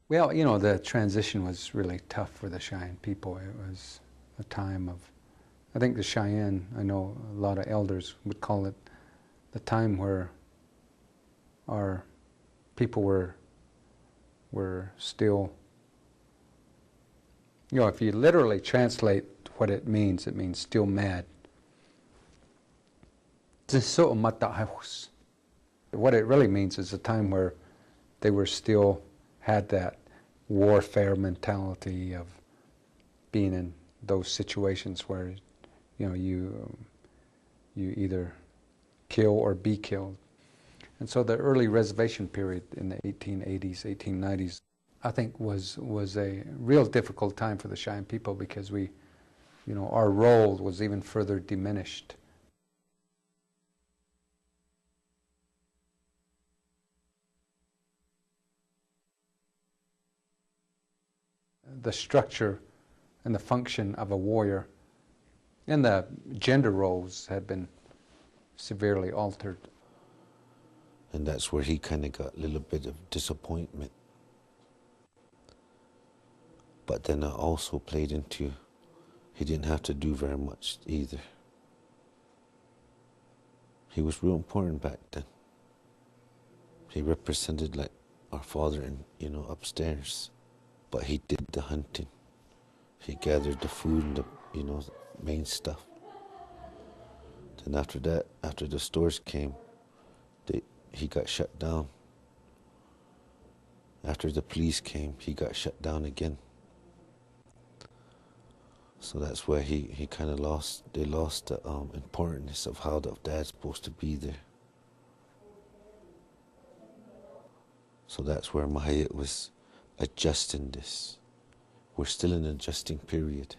Well, you know, the transition was really tough for the Cheyenne people. It was a time of, I think the Cheyenne, I know a lot of elders would call it the time where our people were still, you know, if you literally translate what it means still mad. What it really means is a time where they were still had that warfare mentality of being in those situations where, you know, you either kill or be killed. And so the early reservation period in the 1880s, 1890s, I think was a real difficult time for the Cheyenne people because we, you know, our role was even further diminished. The structure and the function of a warrior and the gender roles had been severely altered. And that's where he kind of got a little bit of disappointment. But then it also played into, he didn't have to do very much either. He was real important back then. He represented like our father in, you know, upstairs. But he did the hunting. He gathered the food and the, you know, main stuff. Then after that, after the stores came, he got shut down. After the police came, he got shut down again. So that's where he kind of they lost the importance of how the dad's supposed to be there. So that's where Mahayat was adjusting this. We're still in an adjusting period.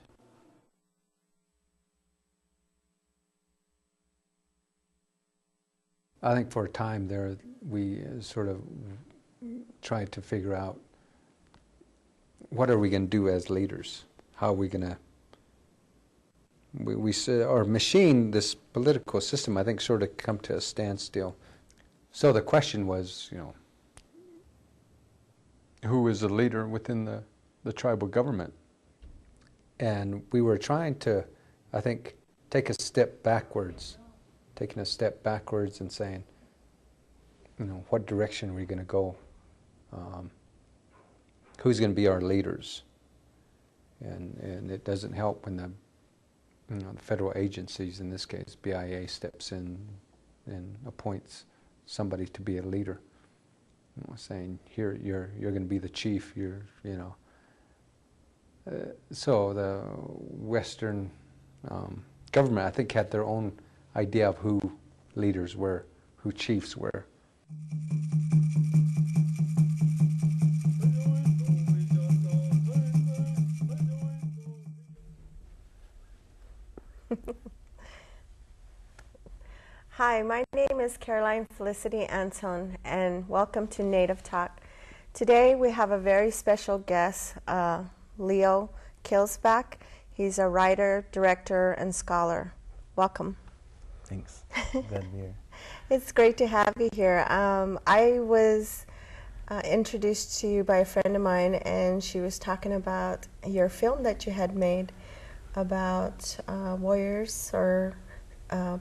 I think for a time there, we sort of tried to figure out what are we going to do as leaders? How are we going to? We our machine, this political system, I think, sort of come to a standstill. So the question was, you know, who is the leader within the tribal government? And we were trying to, I think, taking a step backwards and saying, you know, what direction are we going to go? Who's going to be our leaders? And it doesn't help when the federal agencies, in this case BIA, steps in and appoints somebody to be a leader. You know, saying, here you're going to be the chief. So the Western government, I think, had their own idea of who leaders were, who chiefs were. Hi, my name is Caroline Felicity Anton, and welcome to Native Talk. Today we have a very special guest, Leo Killsback. He's a writer, director, and scholar. Welcome. Thanks. Glad to be here. It's great to have you here. I was introduced to you by a friend of mine, and she was talking about your film that you had made about warriors or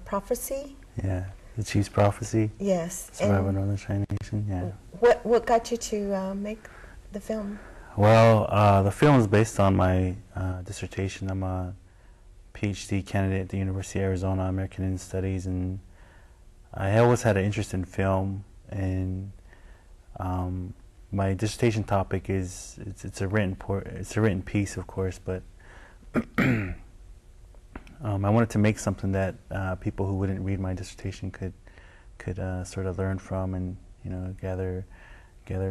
prophecy. Yeah, the Chief's Prophecy. Yes. Survival of Northern Cheyenne Nation. Yeah. What got you to make the film? Well, the film is based on my dissertation. I'm a PhD candidate at the University of Arizona, American Indian Studies, and I always had an interest in film. And my dissertation topic is it's a written piece, of course, but I wanted to make something that people who wouldn't read my dissertation could sort of learn from, and gather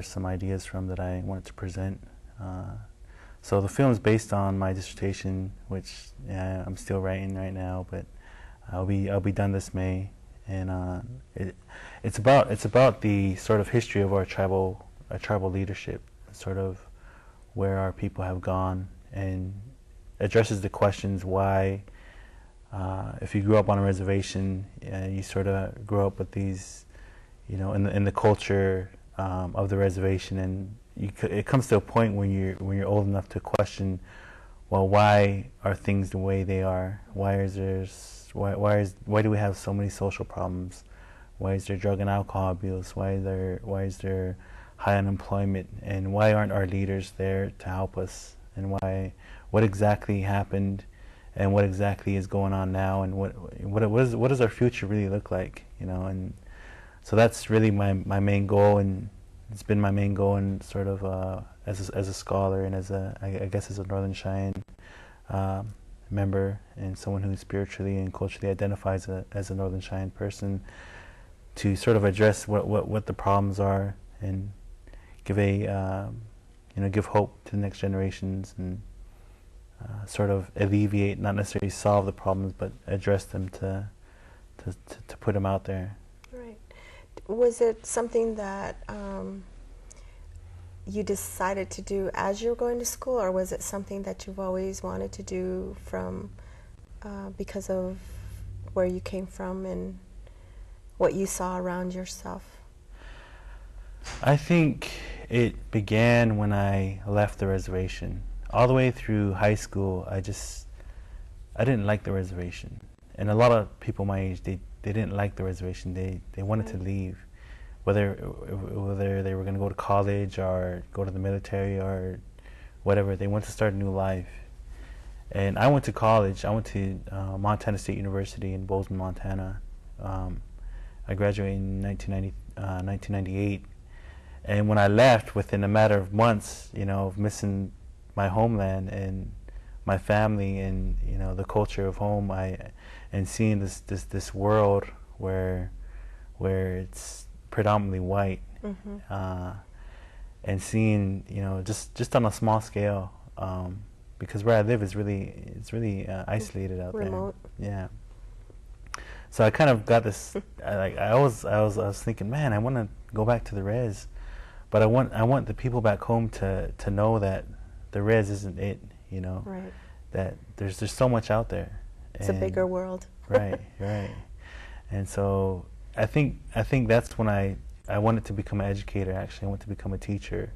some ideas from that I wanted to present. So the film is based on my dissertation, which I'm still writing right now, but I'll be done this May, and it's about the sort of history of our tribal leadership, sort of where our people have gone, and addresses the questions why. If you grew up on a reservation, you sort of grow up with these, in the culture of the reservation, and it comes to a point when you're old enough to question, well, why are things the way they are? Why do we have so many social problems? Why is there drug and alcohol abuse? Why is there high unemployment? And why aren't our leaders there to help us? And what exactly happened? And what exactly is going on now? And what does our future really look like? And so that's really my main goal, and it's been my main goal, and sort of as a scholar and I guess as a Northern Cheyenne member and someone who spiritually and culturally identifies as a Northern Cheyenne person, to sort of address what the problems are and give give hope to the next generations, and sort of alleviate, not necessarily solve the problems, but address them to put them out there. Right. Was it something that you decided to do as you were going to school, or was it something that you've always wanted to do from because of where you came from and what you saw around yourself? I think it began when I left the reservation. All the way through high school, I didn't like the reservation. And a lot of people my age, they didn't like the reservation. They wanted to leave, whether they were going to go to college or go to the military or whatever. They wanted to start a new life. And I went to college. I went to Montana State University in Bozeman, Montana. I graduated in 1998. And when I left, within a matter of months, of missing my homeland and my family and the culture of home, and seeing this world where it's predominantly white, and seeing just on a small scale, because where I live is really isolated out Remote. there. Yeah. So I kind of got this. I was thinking, man, I want to go back to the res, but I want the people back home to know that the res isn't it. Right. That there's so much out there. It's a bigger world. Right. And so I think that's when I wanted to become an educator. Actually, I wanted to become a teacher,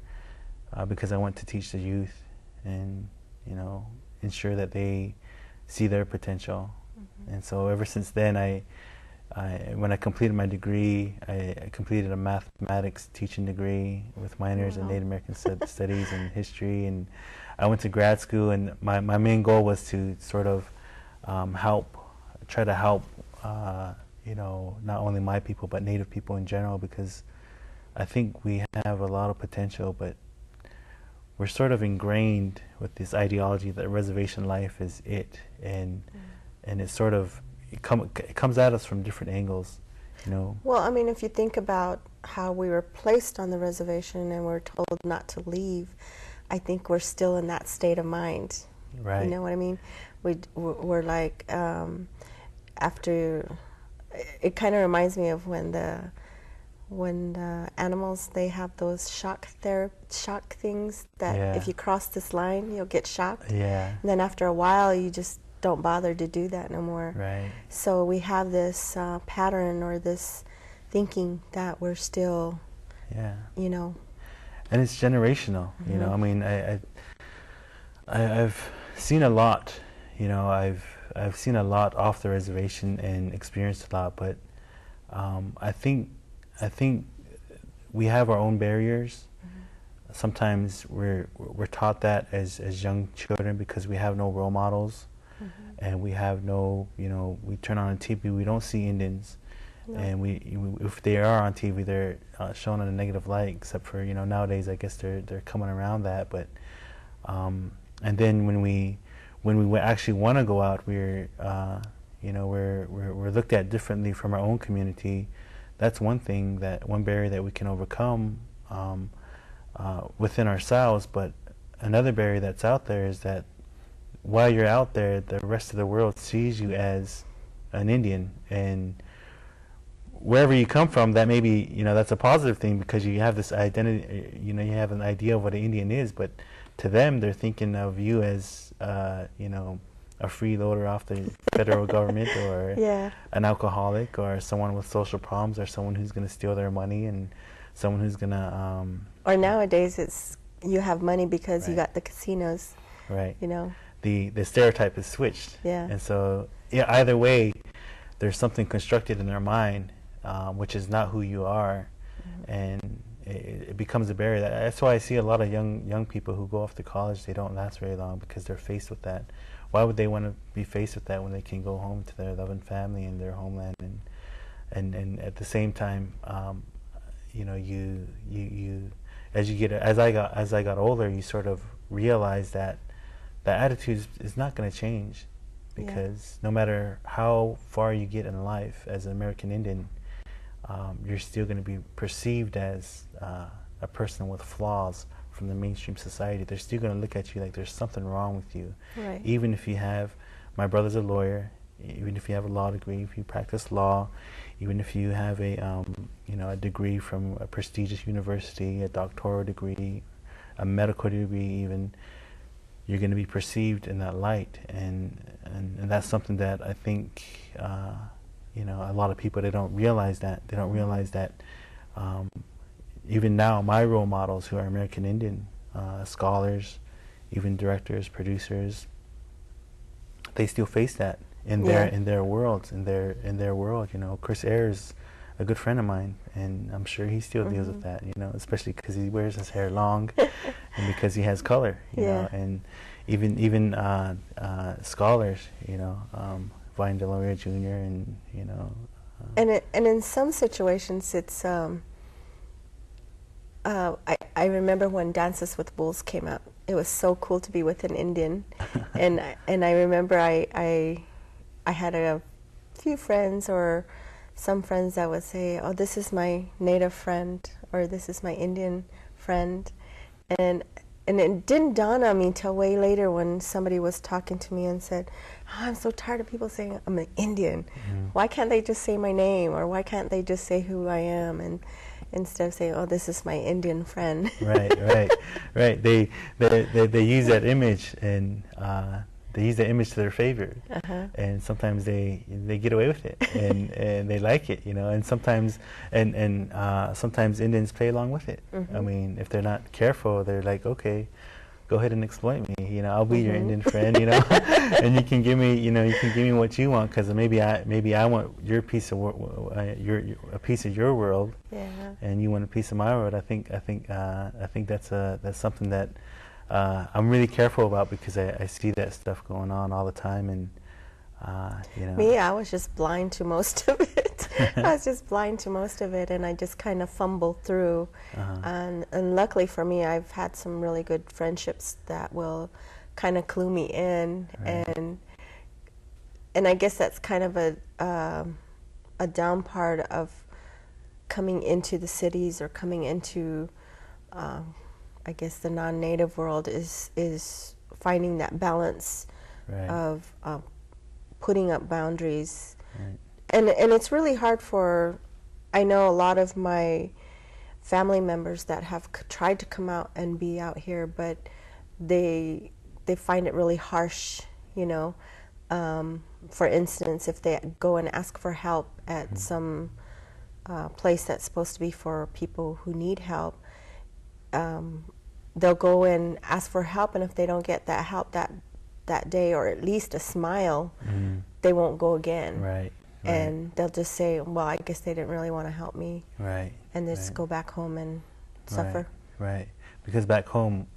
because I want to teach the youth and ensure that they see their potential. And so ever since then, when I completed my degree, I completed a mathematics teaching degree with minors in Native American studies and history, and I went to grad school, and my main goal was to sort of try to help not only my people but Native people in general, because I think we have a lot of potential, but we're sort of ingrained with this ideology that reservation life is it, and it's sort of it comes at us from different angles, Well, I mean, if you think about how we were placed on the reservation and we're told not to leave, I think we're still in that state of mind. Right. You know what I mean? We're like, after, it kind of reminds me of when the animals, they have those shock things that if you cross this line, you'll get shocked. Yeah. And then after a while, you just don't bother to do that no more. Right. So we have this pattern or this thinking that we're still, And it's generational, I mean, I've seen a lot, I've seen a lot off the reservation and experienced a lot, but I think we have our own barriers. Sometimes we're taught that as young children because we have no role models, and we have no, we turn on TV, we don't see Indians. No. And if they are on TV, they're shown in a negative light. Except for nowadays, I guess they're coming around that. But and then when we actually want to go out, we're looked at differently from our own community. That's one barrier that we can overcome within ourselves. But another barrier that's out there is that while you're out there, the rest of the world sees you as an Indian, and wherever you come from, that may be, that's a positive thing because you have this identity, you have an idea of what an Indian is, but to them, they're thinking of you as, a freeloader off the federal government, or an alcoholic, or someone with social problems, or someone who's going to steal their money, and someone who's going to, Or nowadays it's you have money because you Right. got the casinos, Right. you know. The stereotype is switched. Yeah. And so, yeah, either way, there's something constructed in their mind, which is not who you are, and it becomes a barrier. That's why I see a lot of young people who go off to college. They don't last very long because they're faced with that. Why would they want to be faced with that when they can go home to their loving family and their homeland, and at the same time, you know, you as I got older, you sort of realize that the attitude is not going to change, because no matter how far you get in life as an American Indian, you're still going to be perceived as a person with flaws from the mainstream society. They're still going to look at you like there's something wrong with you. Right. Even if you have, my brother's a lawyer, even if you have a law degree, if you practice law, even if you have a you know, a degree from a prestigious university, a doctoral degree, a medical degree even, you're going to be perceived in that light, and that's something that I think you know, a lot of people, they don't realize that. They don't realize that even now, my role models who are American Indian, scholars, even directors, producers, they still face that in their worlds, in their world. You know, Chris Ayers, a good friend of mine, and I'm sure he still deals with that. You know, especially because he wears his hair long, and because he has color. You know, and even scholars. You know, Vine Deloria Jr. and you know. And in some situations, it's I remember when Dances with Wolves came out. It was so cool to be with an Indian, and I remember I had a few friends or some friends that would say, "Oh, this is my native friend," or "This is my Indian friend," and it didn't dawn on me till way later when somebody was talking to me and said, "Oh, I'm so tired of people saying I'm an Indian. Why can't they just say my name, or why can't they just say who I am?" And instead of saying, "Oh, this is my Indian friend." Right. They use that image, and they use that image to their favor, and sometimes they get away with it, and they like it, you know. And sometimes sometimes Indians play along with it. I mean, if they're not careful, they're like, "Okay, go ahead and exploit me. You know, I'll be your Indian friend. You know, and you can give me, you know, you can give me what you want, because maybe I want your piece of a piece of your world, and you want a piece of my world." I think that's something that I'm really careful about, because I see that stuff going on all the time, and you know. Me, I was just blind to most of it. I was just blind to most of it, and I just kind of fumbled through. And luckily for me, I've had some really good friendships that will kind of clue me in, and I guess that's kind of a down part of coming into the cities, or coming into I guess the non-native world, is finding that balance of putting up boundaries. And it's really hard for, I know a lot of my family members that have tried to come out and be out here, but they find it really harsh, you know. For instance, if they go and ask for help at some place that's supposed to be for people who need help, they'll go and ask for help, and if they don't get that help that day, or at least a smile, they won't go again. And they'll just say, "Well, I guess they didn't really want to help me." And they just go back home and suffer. Because back home,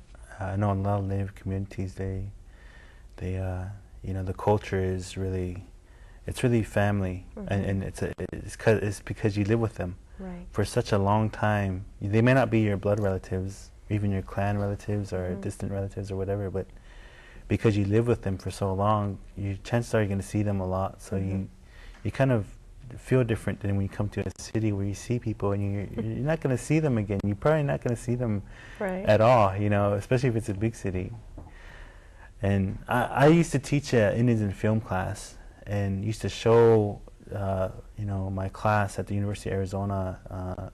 I know in a lot of Native communities, they you know, the culture is really, it's really family, and it's because you live with them for such a long time. They may not be your blood relatives, even your clan relatives or distant relatives or whatever, but because you live with them for so long, chances are you're going to see them a lot. So you kind of feel different than when you come to a city where you see people and you're not going to see them again. You're probably not going to see them at all, you know, especially if it's a big city. And I used to teach an Indians in film class, and used to show you know, my class at the University of Arizona,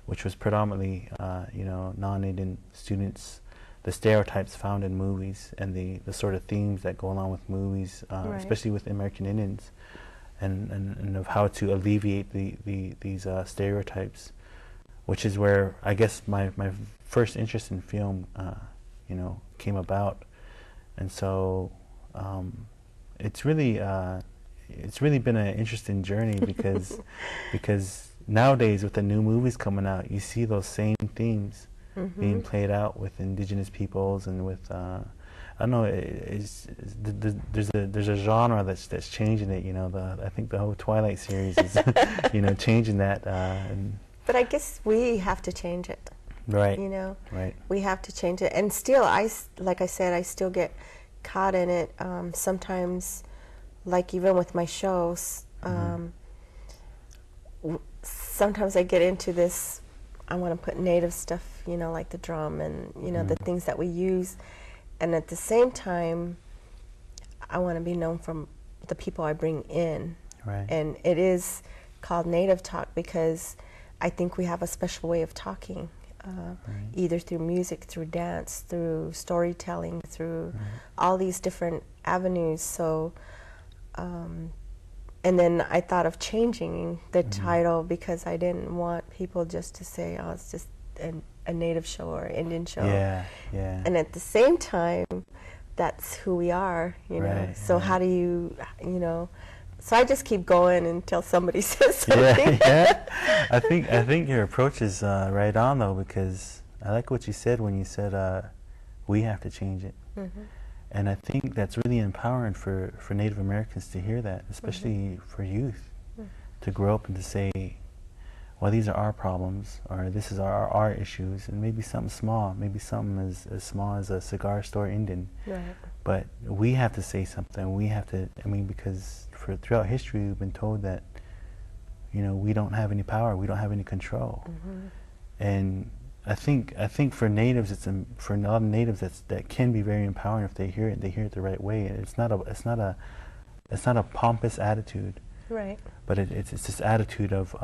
which was predominantly you know, non-Indian students, the stereotypes found in movies, and the sort of themes that go along with movies, especially with American Indians, and of how to alleviate these stereotypes. which is where I guess my first interest in film, came about. And so it's really been an interesting journey because nowadays with the new movies coming out, you see those same themes being played out with indigenous peoples and with I don't know. There's a genre that's changing it. I think the whole Twilight series is changing that. But I guess we have to change it. Right. Right. We have to change it, and still, like I said, I still get caught in it. Sometimes, like even with my shows, sometimes I get into this. I want to put native stuff, like the drum and the things that we use, and at the same time, I want to be known from the people I bring in. Right. And it is called Native Talk because I think we have a special way of talking, either through music, through dance, through storytelling, through all these different avenues. So, and then I thought of changing the title because I didn't want people just to say, oh, it's just a Native show or Indian show. Yeah, yeah. And at the same time, that's who we are, Right, So right. how do you, So I just keep going until somebody says something. Yeah. I think your approach is right on though, because I like what you said when you said we have to change it. And I think that's really empowering for Native Americans to hear that, especially for youth, to grow up and to say, well, these are our problems, or this is our issues, and maybe something small, maybe something as small as a cigar store Indian. Right. But we have to say something. We have to, because throughout history we've been told that, we don't have any power, we don't have any control. And I think for natives, for a lot of natives that can be very empowering if they hear it the right way. It's not a pompous attitude. Right. But it's this attitude of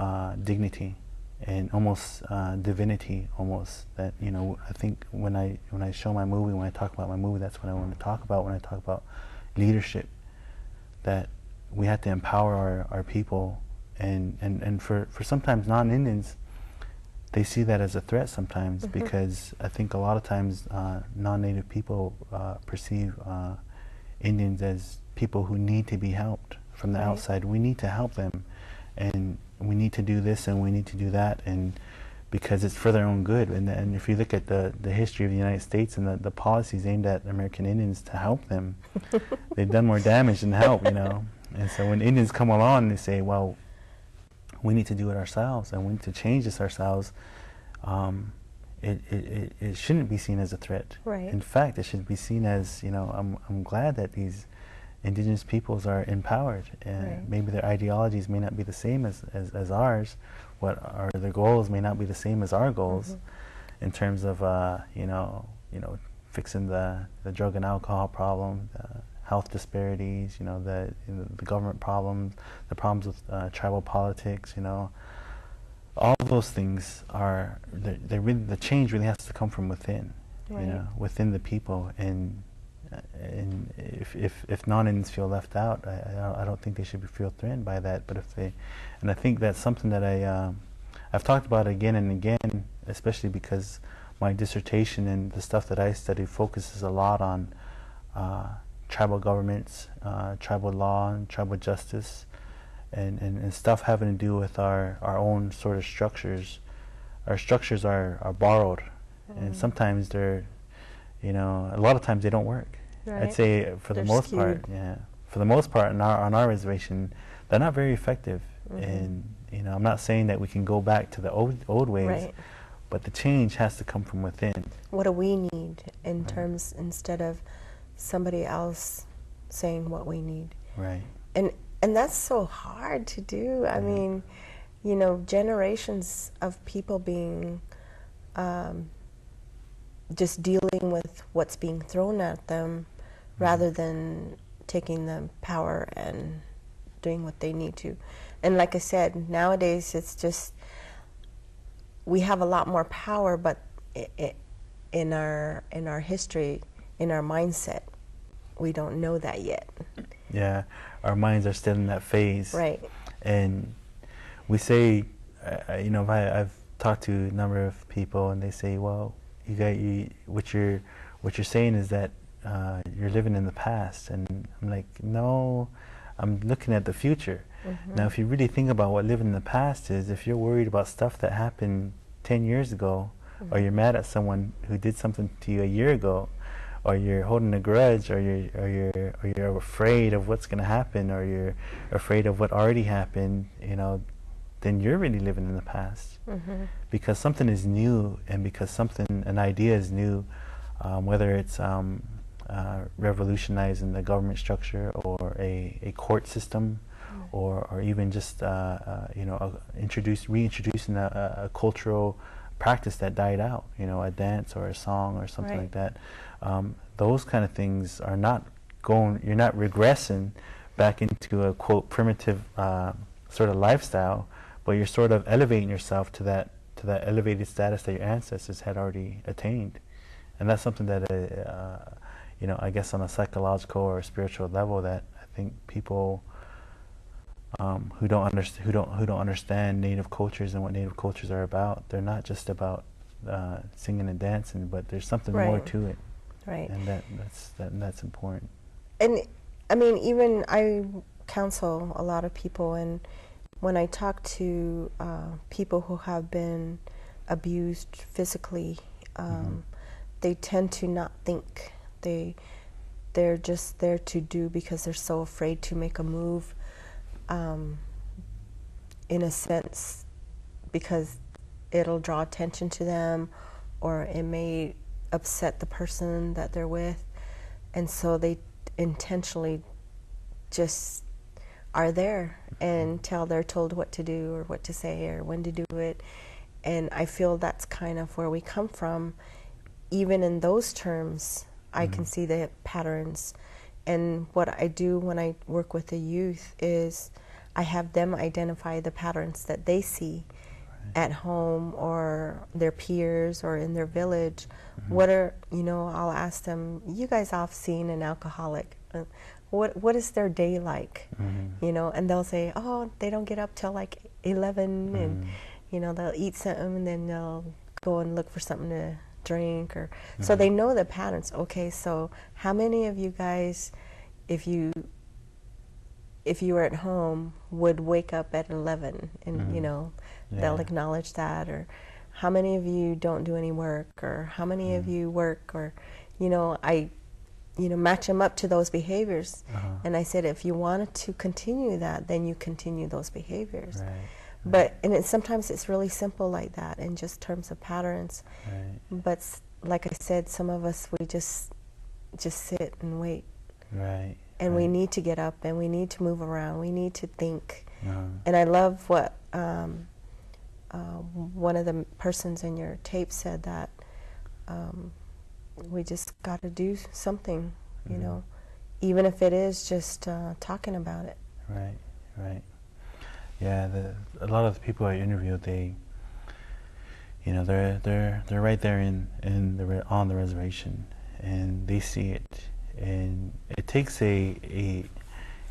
dignity and almost divinity, almost, that I think when I show my movie, when I talk about my movie, that's what I want to talk about when I talk about leadership. That we have to empower our people, and for sometimes non-Indians, they see that as a threat sometimes, because I think a lot of times non-Native people perceive Indians as people who need to be helped from the outside. We need to help them, and we need to do this and we need to do that, and because it's for their own good. And if you look at the history of the United States and the policies aimed at American Indians to help them, they've done more damage than help, And so when Indians come along, they say, well, we need to do it ourselves and we need to change this ourselves. It shouldn't be seen as a threat. Right. In fact, it should be seen as, I'm glad that these indigenous peoples are empowered, and maybe their ideologies may not be the same as ours, their goals may not be the same as our goals, in terms of fixing the drug and alcohol problem, health disparities, the government problems, the problems with tribal politics, all those things are the change really has to come from within, within the people. And if non-Indians feel left out, I don't think they should feel threatened by that. But and I think that's something that I've talked about again and again, especially because my dissertation and the stuff that I study focuses a lot on tribal governments, tribal law, and tribal justice, and stuff having to do with our own sort of structures. Our structures are borrowed, and sometimes they're, a lot of times they don't work. Right. I'd say for the most part, for the most part on our reservation, they're not very effective. And I'm not saying that we can go back to the old ways, but the change has to come from within. What do we need in terms, instead of somebody else saying what we need? Right. And that's so hard to do. I mean, generations of people being just dealing with what's being thrown at them, rather than taking the power and doing what they need to. And like I said, nowadays it's just, we have a lot more power, but in our history, in our mindset, we don't know that yet. Yeah, our minds are still in that phase. Right. And we say, talked to a number of people, and they say, "Well, what you're saying is that you're living in the past." And I'm like, "No, I'm looking at the future." Now, if you really think about what living in the past is, if you're worried about stuff that happened 10 years ago, or you're mad at someone who did something to you a year ago, or you're holding a grudge, or you're afraid of what's going to happen, or you're afraid of what already happened, then you're really living in the past. Because something is new, and because an idea is new, whether it's revolutionizing the government structure, or a court system, or even just reintroducing a cultural practice that died out, a dance or a song or something like that. Those kind of things are not you're not regressing back into a quote primitive sort of lifestyle, but you're sort of elevating yourself to that elevated status that your ancestors had already attained. And that's something that I guess on a psychological or spiritual level, that I think people who don't understand Native cultures and what Native cultures are about, they're not just about singing and dancing, but there's something more to it. Right. And that's important. And I mean, even I counsel a lot of people, and when I talk to people who have been abused physically, they tend to not think. They're just there to do because they're so afraid to make a move, in a sense, because it'll draw attention to them, or it may upset the person that they're with, and so they intentionally just are there until they're told what to do or what to say or when to do it. And I feel that's kind of where we come from. Even in those terms, I can see the patterns. And what I do when I work with the youth is I have them identify the patterns that they see at home or their peers or in their village. What are, I'll ask them, you guys all have seen an alcoholic. What is their day like? And they'll say, oh, they don't get up till like 11 and, they'll eat something and then they'll go and look for something to drink, or so they know the patterns. Okay, so how many of you guys, if you were at home, would wake up at 11 and they'll acknowledge that? Or how many of you don't do any work, or how many of you work, or I match them up to those behaviors. And I said, if you wanted to continue that, then you continue those behaviors. Sometimes it's really simple like that, in just terms of patterns. But like I said, some of us, we just sit and wait. And we need to get up, and we need to move around. We need to think. And I love what one of the persons in your tape said, that we just got to do something, even if it is just talking about it. Yeah, a lot of the people I interviewed, they're right there on the reservation, and they see it, and it takes it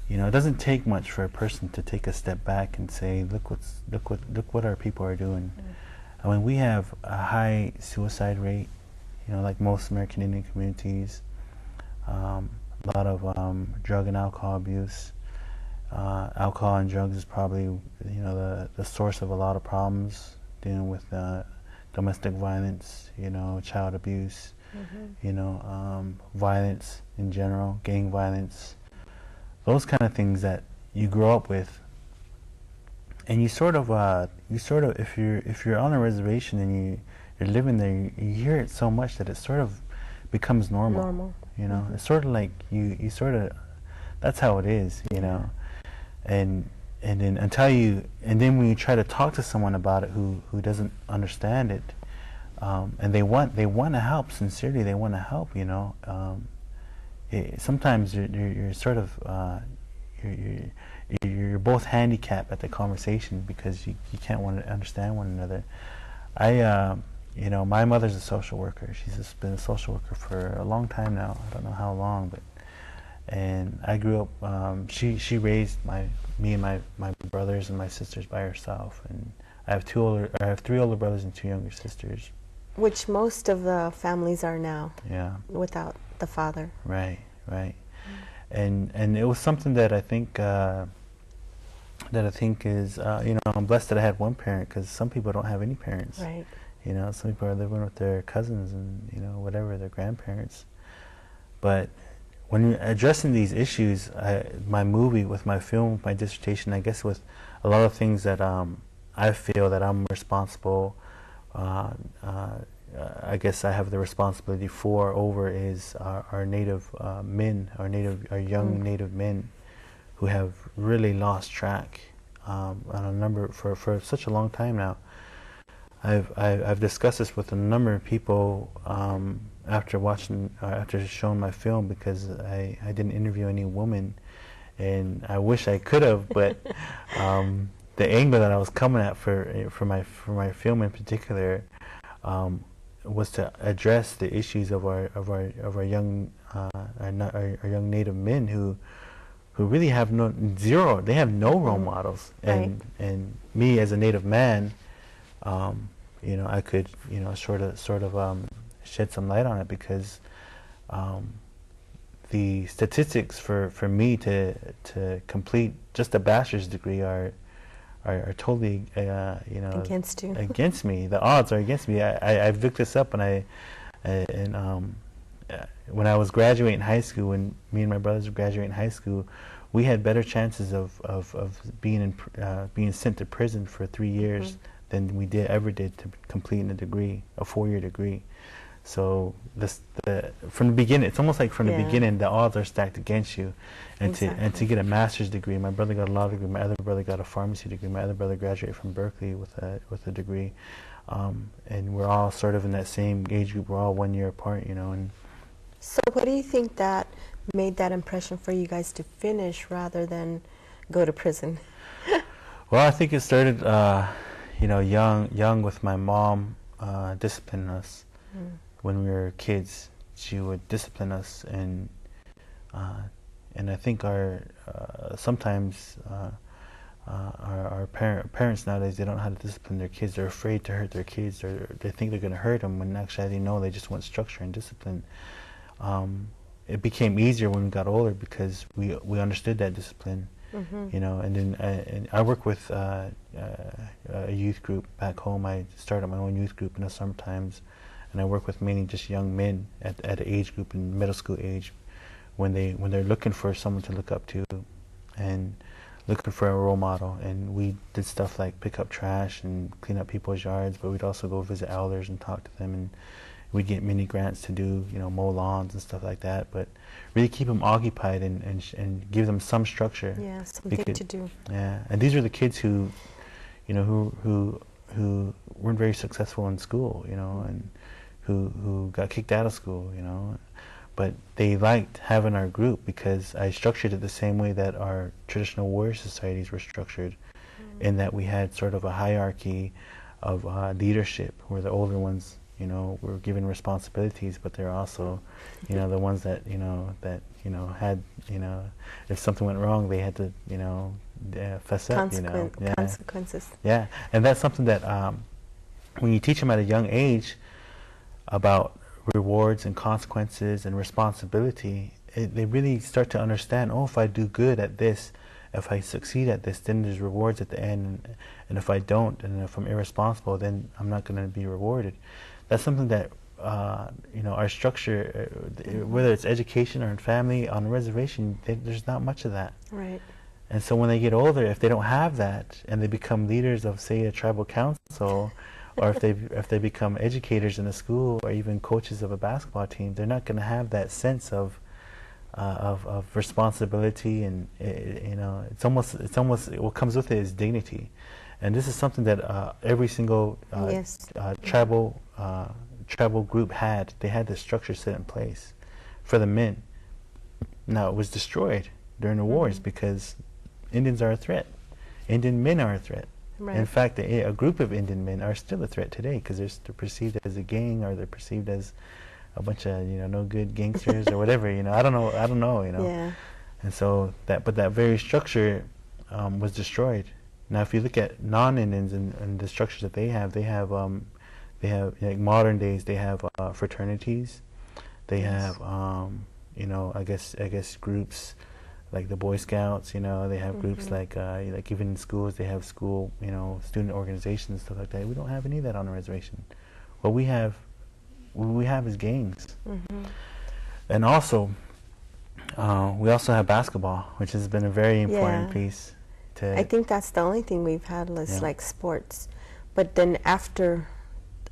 doesn't take much for a person to take a step back and say, look what our people are doing. I mean, we have a high suicide rate, like most American Indian communities. A lot of drug and alcohol abuse. Alcohol and drugs is probably the source of a lot of problems, dealing with domestic violence, child abuse, violence in general, gang violence, those kind of things that you grow up with, and you sort of if you're on a reservation and you're living there, you hear it so much that it sort of becomes normal. It's sort of like you sort of, that's how it is, and then when you try to talk to someone about it who doesn't understand it, and they want to help sincerely, they want to help, sometimes you're sort of you're both handicapped at the conversation because you can't want to understand one another. My mother's a social worker. She's just been a social worker for a long time now. I don't know how long, and I grew up. She raised me and my brothers and my sisters by herself, and I have 3 older brothers and 2 younger sisters. Which most of the families are now. Yeah. Without the father. Right. Right. And it was something that I think is I'm blessed that I had one parent, because some people don't have any parents. Right. You know, some people are living with their cousins and whatever, their grandparents. But when you're addressing these issues, my movie, with my film, my dissertation, I guess with a lot of things that I feel that I'm responsible, I guess I have the responsibility over is our Native men, our young Native men, who have really lost track on a number for such a long time now. I've discussed this with a number of people after showing my film, because I didn't interview any woman, and I wish I could have, but the angle that I was coming at for my film in particular was to address the issues of our young Native men who really have no role models, and me as a Native man, I could sort of shed some light on it, because the statistics for me to complete just a bachelor's degree are totally against you. Against me. The odds are against me. I've looked this up, and when I was graduating high school, when me and my brothers were graduating high school, we had better chances of being sent to prison for 3 years than we ever did to completing a 4-year degree. So from the beginning, it's almost like from the beginning, the odds are stacked against you. And to get a master's degree, my brother got a law degree, my other brother got a pharmacy degree, my other brother graduated from Berkeley with a degree, and we're all sort of in that same age group. We're all 1 year apart, And so, what do you think that made that impression for you guys to finish rather than go to prison? Well, I think it started, young with my mom disciplining us. When we were kids. She would discipline us, and I think sometimes our parents nowadays, they don't know how to discipline their kids. They're afraid to hurt their kids, or they think they're going to hurt them, when actually no, they just want structure and discipline. It became easier when we got older, because we understood that discipline. And then I work with a youth group back home. I started my own youth group in the summer times, and I work with mainly just young men at an age group in middle school age, when they're looking for someone to look up to, and looking for a role model. And we did stuff like pick up trash and clean up people's yards, but we'd also go visit elders and talk to them, and we'd get mini grants to do mow lawns and stuff like that. But really keep them occupied and give them some structure. Yeah, something to do. Yeah, and these are the kids who weren't very successful in school, and who got kicked out of school, but they liked having our group, because I structured it the same way that our traditional warrior societies were structured, in that we had sort of a hierarchy of leadership, where the older ones, were given responsibilities, but they're also, the ones that had, if something went wrong, they had to, fess up, Consequences. Yeah, and that's something that when you teach them at a young age about rewards and consequences and responsibility, they really start to understand, if I do good at this, if I succeed at this, then there's rewards at the end, and if I don't, and if I'm irresponsible, then I'm not going to be rewarded. That's something that our structure, whether it's education or in family, on a reservation, there's not much of that. Right. And so when they get older, if they don't have that, and they become leaders of, say, a tribal council, or if they become educators in a school, or even coaches of a basketball team, they're not going to have that sense of responsibility, and it's almost what comes with it is dignity. And this is something that every single tribal group had. They had this structure set in place for the men. Now, it was destroyed during the wars, because Indians are a threat. Indian men are a threat. Right. In fact, a group of Indian men are still a threat today, because they're perceived as a gang, or they're perceived as a bunch of no good gangsters or whatever. I don't know. Yeah. And so that very structure was destroyed, Now, if you look at non-Indians and the structures that they have like modern days. They have fraternities. They have you know, I guess groups like the Boy Scouts. You know, they have groups like even in schools they have school, you know, student organizations and stuff like that. We don't have any of that on the reservation. What we have is gangs, and also we also have basketball, which has been a very important piece. I think that's the only thing we've had is like sports, but then after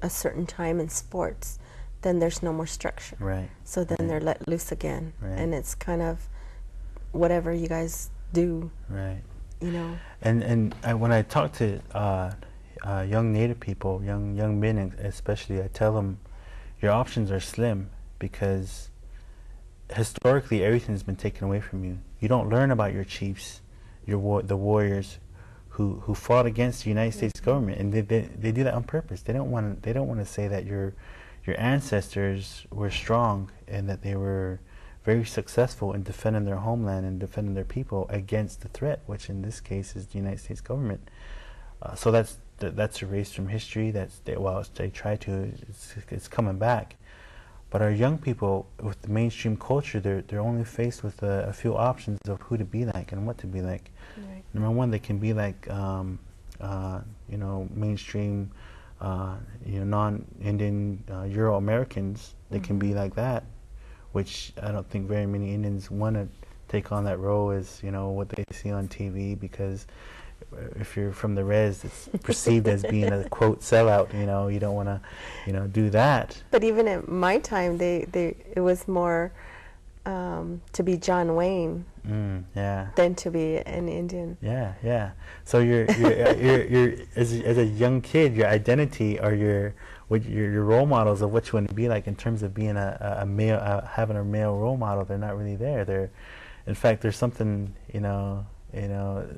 a certain time in sports, then there's no more structure. Right. So then they're let loose again, and it's kind of whatever you guys do. Right. You know. And when I talk to young Native people, young men especially, I tell them your options are slim because historically everything's been taken away from you. You don't learn about your chiefs, the warriors who fought against the United States government, and they do that on purpose. They don't want to say that your ancestors were strong and that they were very successful in defending their homeland and defending their people against the threat, which in this case is the United States government. So that's erased from history. They try to. It's coming back. But our young people, with the mainstream culture, they're only faced with a few options of who to be like and what to be like. Right. Number one, they can be like, you know, mainstream, you know, non-Indian Euro-Americans. They can be like that, which I don't think very many Indians want to take on that role as, you know, what they see on TV, because if you're from the res, it's perceived as being a quote sellout. You know, you don't want to, you know, do that. But even at my time, it was more to be John Wayne than to be an Indian. Yeah, yeah. So you're as a young kid, your identity or your role models of what you want to be like in terms of being a male, having a male role model, they're not really there. In fact, there's something, you know,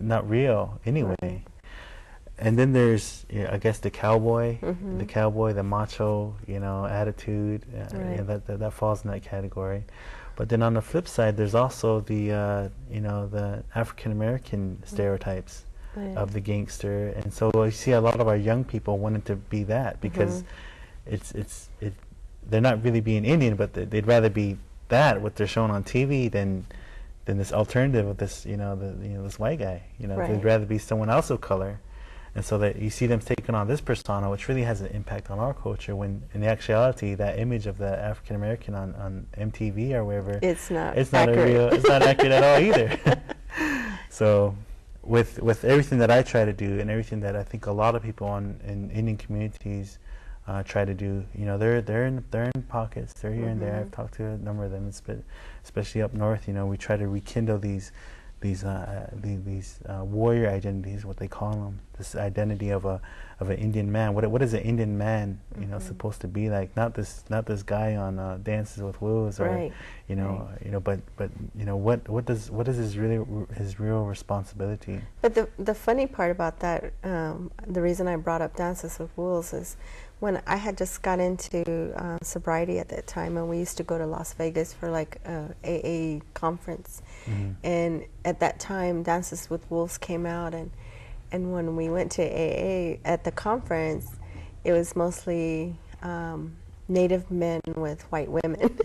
not real anyway. Right. And then there's, I guess, the cowboy, the macho, you know, attitude. You know, that falls in that category. But then on the flip side, there's also the, you know, the African American stereotypes of the gangster. And so I see a lot of our young people wanting to be that because they're not really being Indian, but they'd rather be that, what they're shown on TV, than this alternative of this, this white guy. They'd rather be someone else of color, and so that you see them taking on this persona, which really has an impact on our culture. When in actuality, that image of the African American on MTV or wherever, it's not accurate. It's not accurate at all either. So, with everything that I try to do and everything that I think a lot of people in Indian communities try to do, they're in pockets. They're here and there. I've talked to a number of them, especially up north. We try to rekindle these warrior identities, what they call them. This identity of an Indian man. What is an Indian man, supposed to be like? Not this guy on Dances with Wolves, or but what is his real responsibility? But the funny part about that, the reason I brought up Dances with Wolves is when I had just got into sobriety at that time, and we used to go to Las Vegas for like a AA conference, and at that time Dances with Wolves came out, and when we went to AA at the conference, it was mostly Native men with white women.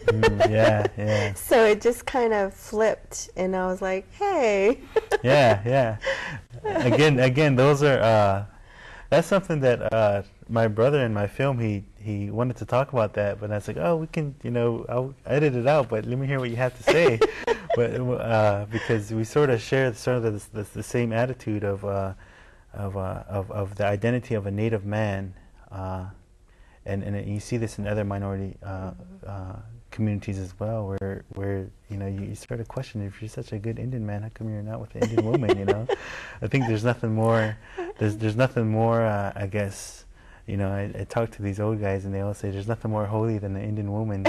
Yeah. So it just kind of flipped, and I was like, hey. Yeah. Again, those are that's something that my brother in my film, he wanted to talk about that, but I was like, oh, we can, I'll edit it out, but let me hear what you have to say. But because we sort of share the same attitude of the identity of a Native man, and you see this in other minority communities as well, where you start to question, if you're such a good Indian man, how come you're not with an Indian woman? I think there's nothing more. There's nothing more. I guess I talk to these old guys, and they all say there's nothing more holy than the Indian woman,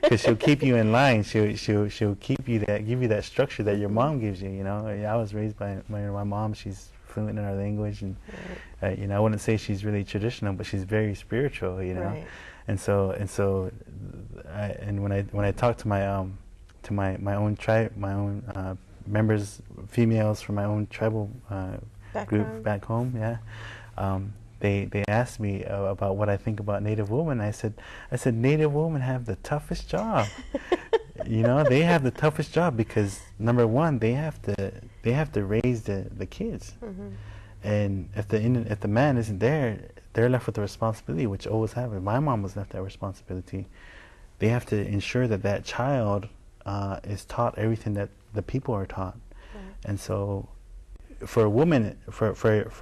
because she'll keep you in line. She'll keep you give you that structure that your mom gives you. I was raised by my mom. She's fluent in our language, and I wouldn't say she's really traditional, but she's very spiritual. Right. And so when I talk to my own tribe, my own members, females from my own tribal Background. back home. Yeah, they asked me about what I think about Native women. I said Native women have the toughest job. You know, they have the toughest job because number one, they have to raise the kids, and if the man isn't there, they're left with the responsibility, which always happened. My mom was left that responsibility. They have to ensure that child is taught everything that the people are taught, and so for a woman, for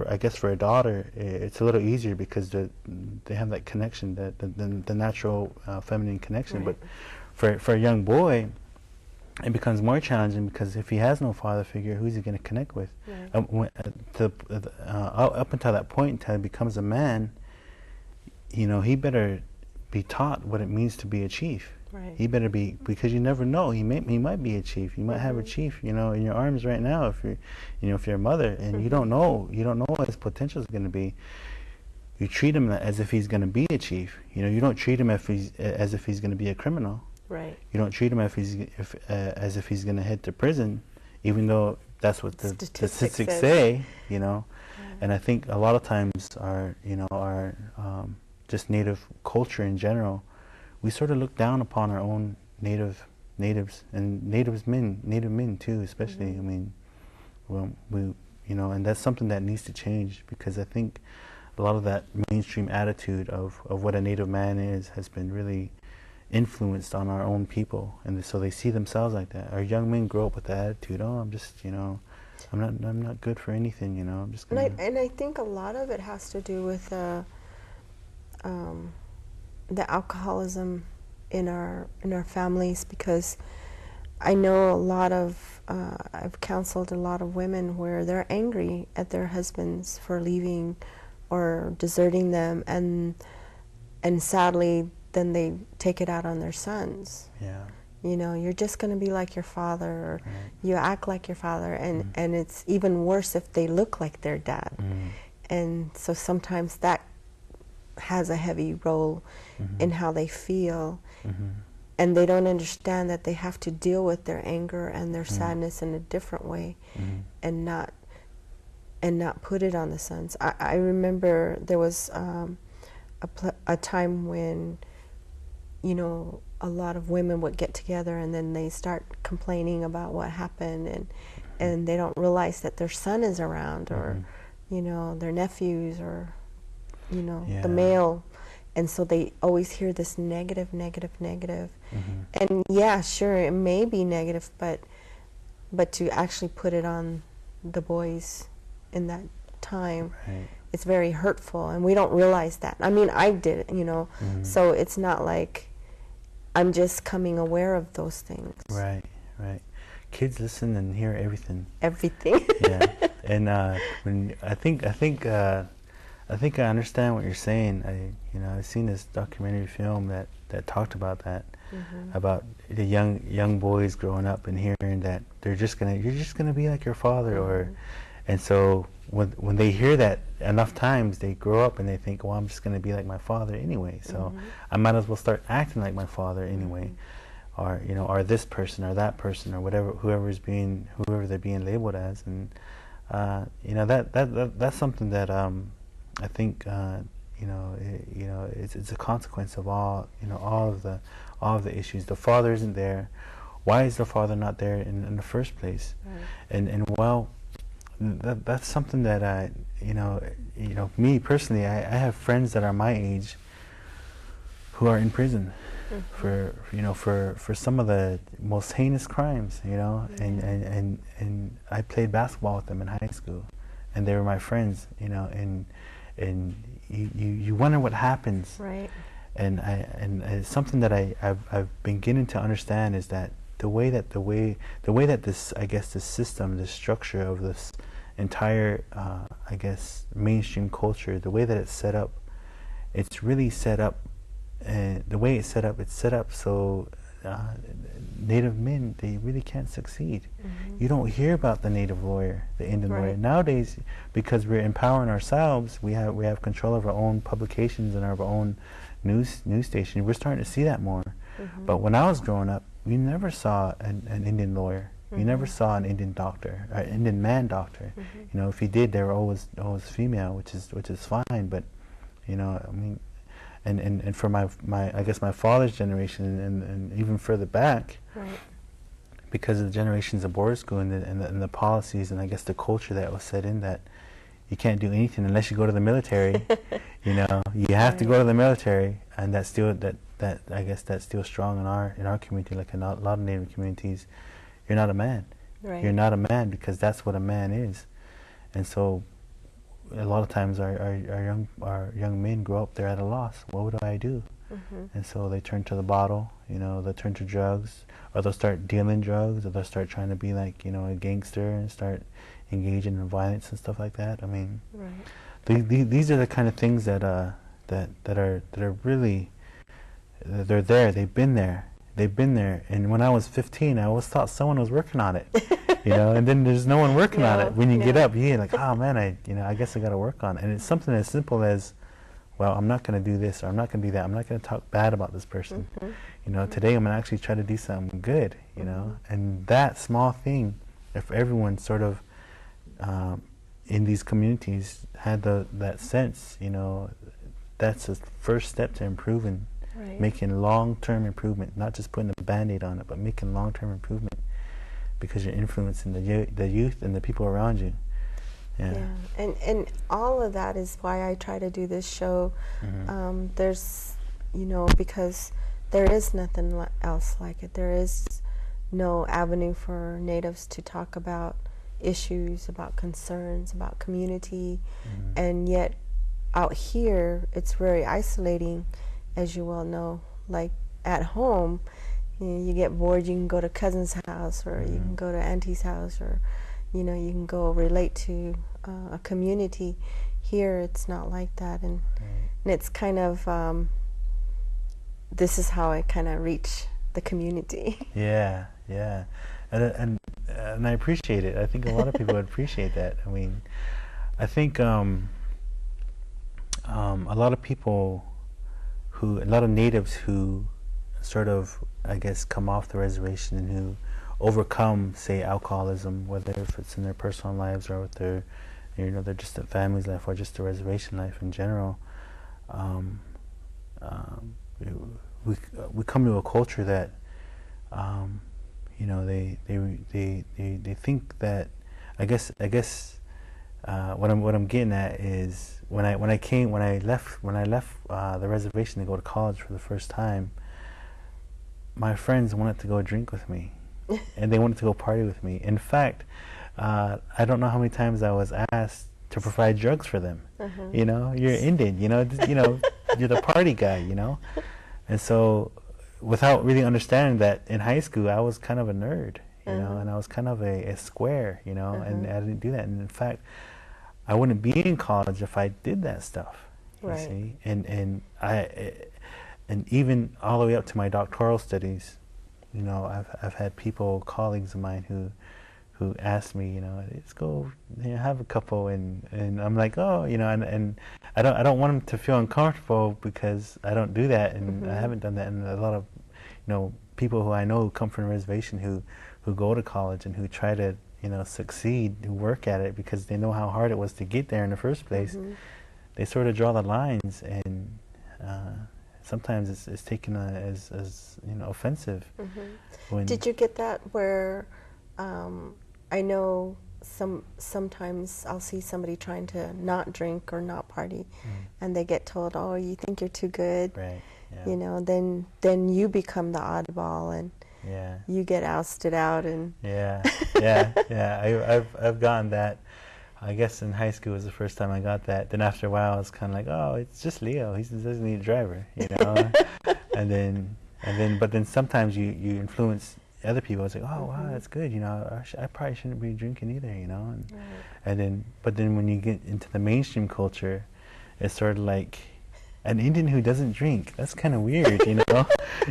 I guess for a daughter, it's a little easier because they have that connection, the natural feminine connection, but for a young boy, it becomes more challenging because if he has no father figure, who's he going to connect with? Up until that point, until he becomes a man, you know, he better be taught what it means to be a chief. Right. He better be, because you never know. He might be a chief. You might have a chief, you know, in your arms right now if you're a mother, and you don't know what his potential is going to be. You treat him as if he's going to be a chief. You know, you don't treat him as if he's going to be a criminal. Right. You don't treat him as if he's going to head to prison, even though that's what the statistics say. You know, and I think a lot of times our just Native culture in general, we sort of look down upon our own natives and Native men too, especially. I mean, well, and that's something that needs to change, because I think a lot of that mainstream attitude of what a Native man is has been really influenced on our own people, and so they see themselves like that. Our young men grow up with the attitude, oh, I'm just, I'm not good for anything, I'm just gonna... And I think a lot of it has to do with the alcoholism in our families, because I know a lot of I've counseled a lot of women where they're angry at their husbands for leaving or deserting them, and sadly then they take it out on their sons. Yeah. You're just going to be like your father, or you act like your father, and it's even worse if they look like their dad. And so sometimes that has a heavy role in how they feel, and they don't understand that they have to deal with their anger and their sadness in a different way, and not put it on the sons. I remember there was a time when a lot of women would get together and then they start complaining about what happened, and they don't realize that their son is around, or their nephews, or the male, and so they always hear this negative. And yeah, sure, it may be negative, but to actually put it on the boys in that time, it's very hurtful, and we don't realize that. I mean, I did it, so it's not like I'm just coming aware of those things. Right. Kids listen and hear everything. Everything. Yeah, and when I think I understand what you're saying. I've seen this documentary film that talked about that, about the young boys growing up and hearing that you're just gonna be like your father, and so when they hear that enough times, they grow up and they think, well, I'm just going to be like my father anyway, so I might as well start acting like my father anyway, or this person or that person or whatever, whoever they're being labeled as, and that's something that I think it's a consequence of all of the issues. The father isn't there. Why is the father not there in the first place? And well, that's something that I, me personally, I have friends that are my age who are in prison for some of the most heinous crimes, and I played basketball with them in high school, and they were my friends, and you wonder what happens, and it's something that I've been getting to understand, is that the way that this, I guess, this system, this structure of this entire, I guess, mainstream culture, the way that it's set up, it's really set up, the way it's set up so Native men, they really can't succeed. You don't hear about the Native lawyer, the Indian lawyer. Nowadays, because we're empowering ourselves, we have control of our own publications and our own news station. We're starting to see that more. But when I was growing up, we never saw an Indian lawyer. You never saw an Indian doctor, an Indian man doctor. You know, if he did, they were always female, which is fine. But you know, I mean, and for my I guess my father's generation and even further back, Right. because of the generations of boarding school and the policies and I guess the culture that was set in, that you can't do anything unless you go to the military. You know, you have to go to the military, and that's still that I guess that's still strong in our community, like in a lot of Native communities. You're not a man. Right. You're not a man, because that's what a man is. And so a lot of times our young men grow up, they're at a loss. What do I do? And so they turn to the bottle, you know, they turn to drugs, or they'll start dealing drugs, or they'll start trying to be like, you know, a gangster and start engaging in violence and stuff like that. I mean, these are the kind of things that are really, they're there. They've been there. And when I was 15, I always thought someone was working on it, you know. And then there's no one working on it. When you get up, you're like, oh man, I guess I got to work on it. And it's something as simple as, well, I'm not going to do this, or I'm not going to do that. I'm not going to talk bad about this person. You know, today I'm going to actually try to do something good, you know. And that small thing, if everyone sort of in these communities had that sense, you know, that's the first step to improving, making long-term improvement, not just putting a Band-Aid on it, but making long-term improvement, because you're influencing the youth and the people around you. Yeah. And all of that is why I try to do this show. There's, you know, because there is nothing else like it. There is no avenue for Natives to talk about issues, about concerns, about community, and yet out here it's very isolating, as you well know. Like at home, you know, you get bored, you can go to cousin's house, or you can go to auntie's house, or you know, you can go relate to a community. Here it's not like that, and it's kind of this is how I kind of reach the community. Yeah, and I appreciate it. I think a lot of people would appreciate that. I mean, I think a lot of people a lot of Natives who sort of, I guess, come off the reservation and who overcome, say, alcoholism, whether if it's in their personal lives or with their, you know, their distant family's life or just the reservation life in general. We come to a culture that, you know, they think that, I guess what I'm getting at is when I left the reservation to go to college for the first time, my friends wanted to go drink with me, and they wanted to go party with me. In fact, I don't know how many times I was asked to provide drugs for them. You know, you're Indian, you know, you're the party guy, you know. And so, without really understanding that, in high school I was kind of a nerd, you know, and I was kind of a square, you know, and I didn't do that. And in fact, I wouldn't be in college if I did that stuff. You see, and even all the way up to my doctoral studies, you know, I've had people, colleagues of mine, who asked me, you know, let's go, you know, have a couple, and I'm like, oh, you know, and I don't want them to feel uncomfortable, because I don't do that, and I haven't done that. And a lot of, you know, people who I know who come from a reservation who go to college and who try to, you know, succeed, who work at it because they know how hard it was to get there in the first place, they sort of draw the lines, and sometimes it's taken as you know, offensive. Did you get that where I know sometimes I'll see somebody trying to not drink or not party, and they get told, oh, you think you're too good, you know, then you become the oddball, and you get ousted out, and I've gotten that. I guess in high school was the first time I got that. Then after a while, I was kind of like, oh, it's just Leo. He doesn't need a driver, you know. But then sometimes you influence other people. It's like, oh wow, that's good, you know. I probably shouldn't be drinking either, you know. But then when you get into the mainstream culture, it's sort of like an Indian who doesn't drink. That's kind of weird, you know.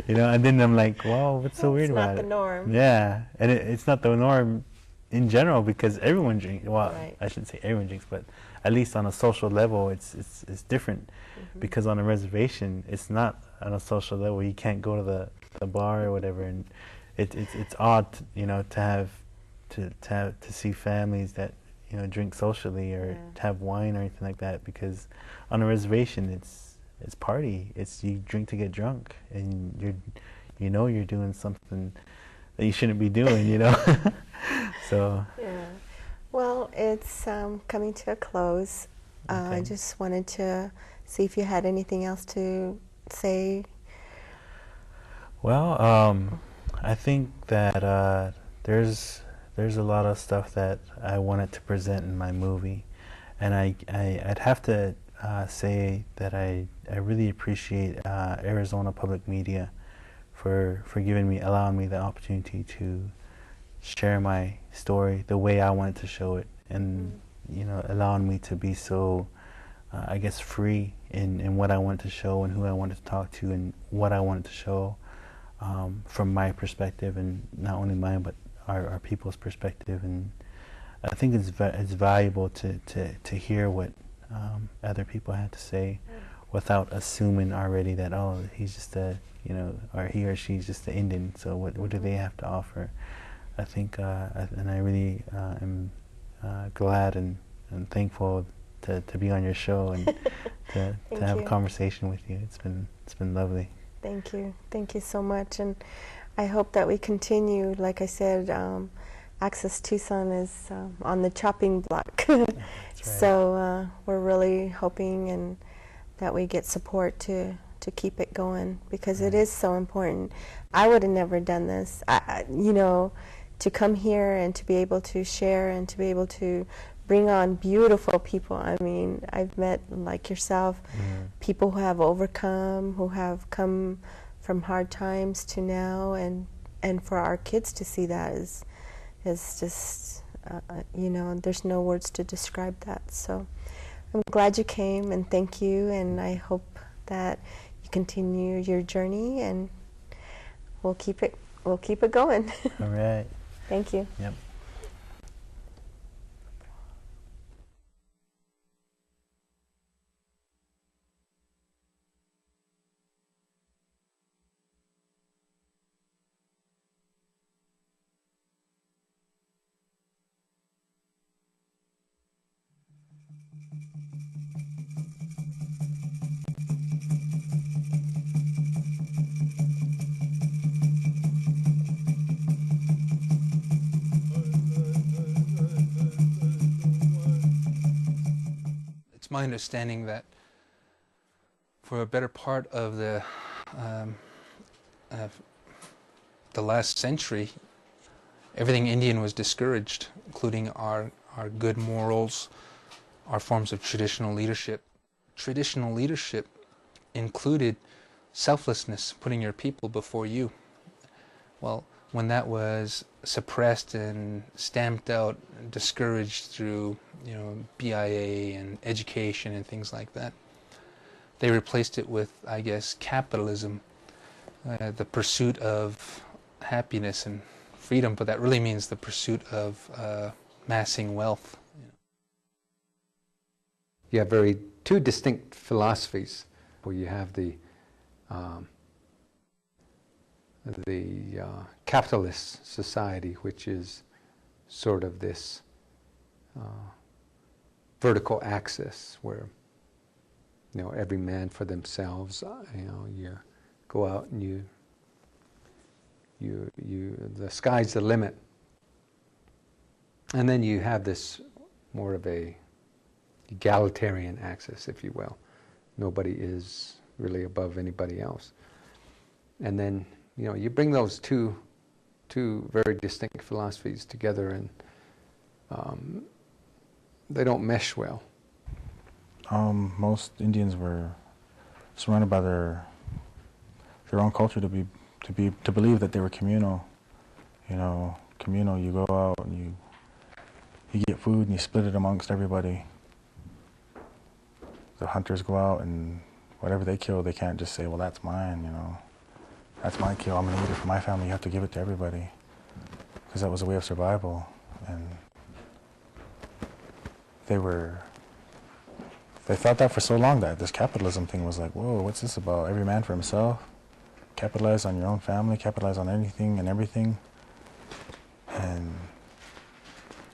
You know. And then I'm like, well, what's so weird about it? It's not the norm. Yeah, and it's not the norm in general, because everyone drinks. Well, I shouldn't say everyone drinks, but at least on a social level, it's different. Because on a reservation, it's not on a social level. You can't go to the bar or whatever, and it's odd, you know, to have to see families that, you know, drink socially or have wine or anything like that, because on a reservation it's party. It's you drink to get drunk, and you're doing something that you shouldn't be doing, you know. So yeah. Well, it's coming to a close. Okay. I just wanted to see if you had anything else to say. Well, I think that there's a lot of stuff that I wanted to present in my movie, and I'd have to say that I really appreciate Arizona Public Media for allowing me the opportunity to share my story the way I wanted to show it, and you know, allowing me to be so I guess free in what I wanted to show and who I wanted to talk to and what I wanted to show from my perspective, and not only mine but our people's perspective. And I think it's valuable to hear what other people had to say without assuming already that, oh, he's just a, you know, or he or she's just an Indian, so what do they have to offer? I think, and I really am glad and thankful to be on your show and to have a conversation with you. It's been lovely. Thank you so much, and I hope that we continue. Like I said, Access Tucson is on the chopping block. That's right. So we're really hoping and that we get support to keep it going, because it is so important. I would have never done this. You know, to come here and to be able to share and to be able to bring on beautiful people. I mean, I've met, like yourself, people who have overcome, who have come from hard times to now, and for our kids to see that is just, you know, there's no words to describe that. So I'm glad you came, and thank you, and I hope that you continue your journey, and we'll keep it going. All right. Thank you. Yep. It's my understanding that for a better part of the last century, everything Indian was discouraged, including our good morals, our forms of traditional leadership. Traditional leadership included selflessness, putting your people before you. Well, when that was suppressed and stamped out, and discouraged through, you know, BIA and education and things like that, they replaced it with, I guess, capitalism, the pursuit of happiness and freedom, but that really means the pursuit of amassing wealth. You have two distinct philosophies, where you have the capitalist society, which is sort of this vertical axis where, you know, every man for themselves. You know, you go out and the sky's the limit. And then you have this more of a egalitarian axis, if you will. Nobody is really above anybody else. And then, you know, you bring those two very distinct philosophies together, and they don't mesh well. Most Indians were surrounded by their own culture to believe that they were communal. You know, communal. You go out and you get food and you split it amongst everybody. The hunters go out and whatever they kill, they can't just say, well, that's mine, you know. That's my kill, I'm gonna eat it for my family. You have to give it to everybody, because that was a way of survival. And they thought that for so long, that this capitalism thing was like, whoa, what's this about? Every man for himself, capitalize on your own family, capitalize on anything and everything. And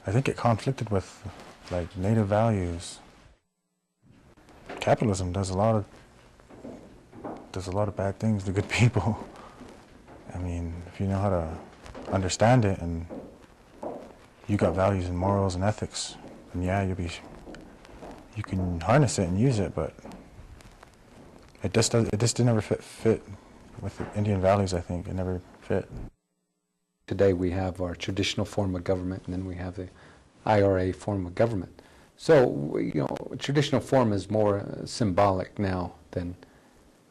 I think it conflicted with like Native values. Capitalism does a lot of bad things to good people. I mean, if you know how to understand it and you got values and morals and ethics, then yeah, you can harness it and use it, but it just didn't ever fit with the Indian values. I think it never fit. Today we have our traditional form of government, and then we have the IRA form of government. So, you know, traditional form is more symbolic now than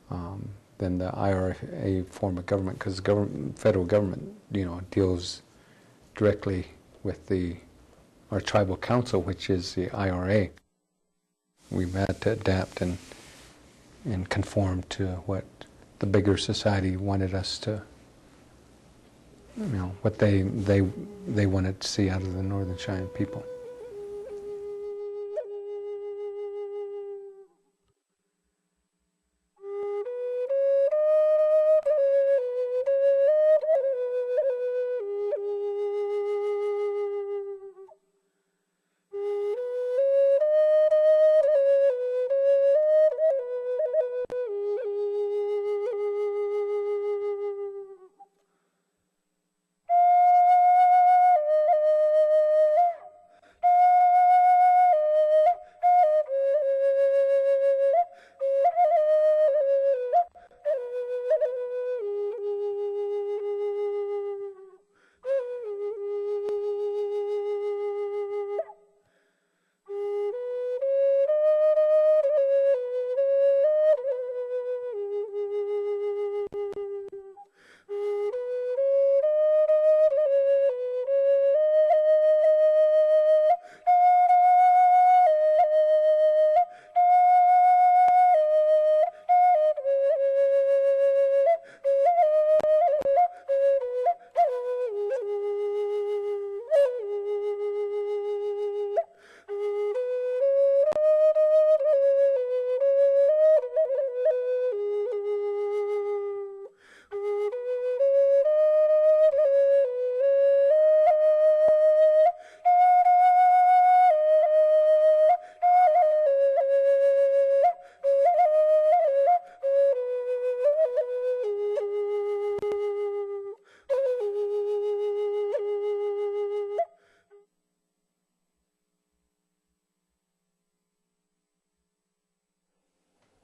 the IRA form of government, because the federal government, you know, deals directly with our tribal council, which is the IRA. We've had to adapt and conform to what the bigger society wanted us to, you know, what they wanted to see out of the Northern Cheyenne people.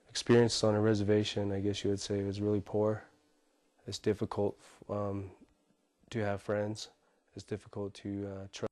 Experience on a reservation, I guess you would say, was really poor. It's difficult to have friends. It's difficult to trust.